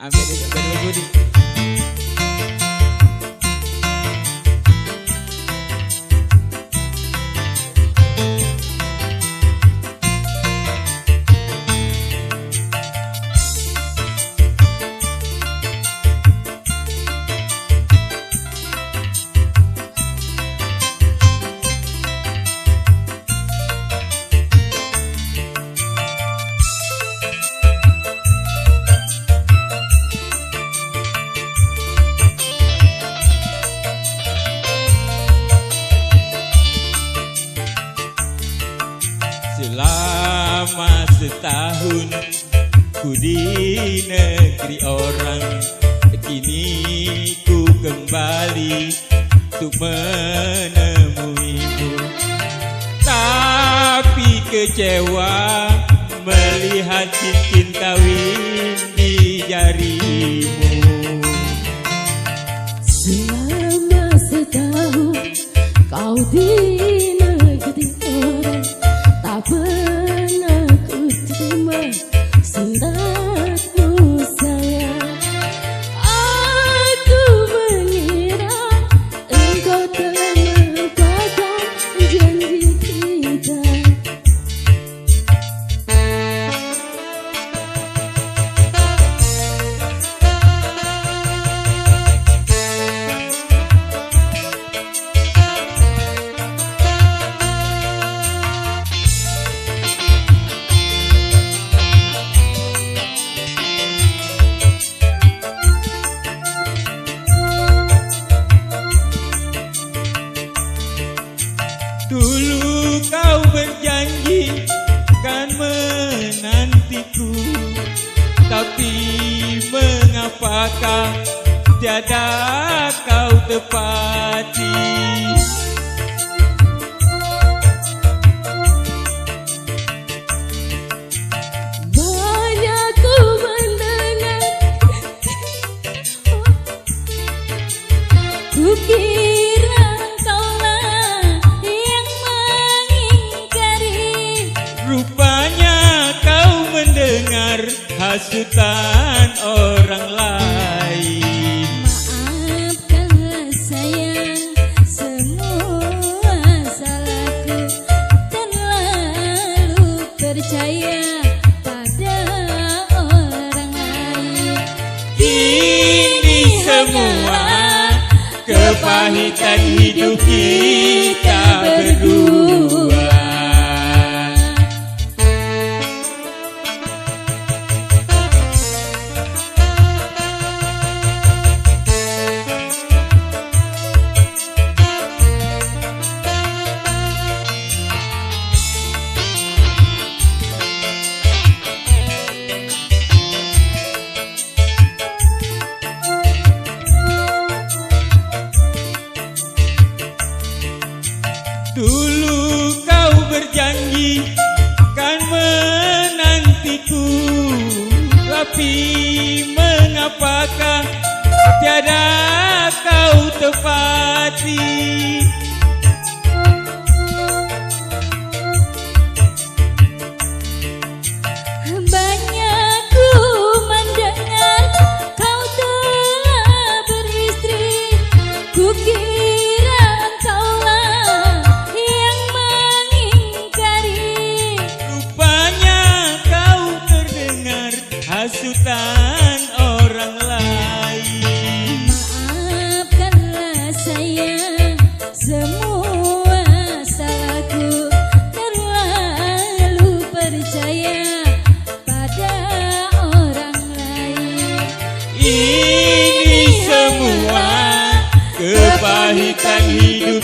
Amin bener Budi. Selama setahun ku di negeri orang, kini ku kembali untuk menemuimu. Tapi kecewa melihat cincin kawin di jarimu. Selama setahun kau di negeri orang, tak pernah ku terima suratmu sayang. Aku mengira engkau telah melupakan janji kita. Dulu kau berjanji kan menantiku, tapi mengapakah tiada kau tepati? Banyak ku mendengar, ku kira kaulah yang mengingkari. Rupanya kau mendengar hasutan orang lain. Maafkanlah sayang, semua salahku, terlalu percaya pada orang lain. Ini semua kepahitan hidup kita berdua. Dulu kau berjanji kan menantiku, tapi mengapakah tiada kau tepati? Banyak ku mendengar kau telah beristri. Ku kira engkaulah yang mengingkari. Rupanya kau terdengar hasutan orang lain. Maafkanlah sayang, semua salahku, terlalu percaya pada orang lain. Ini semua kepahitan hidup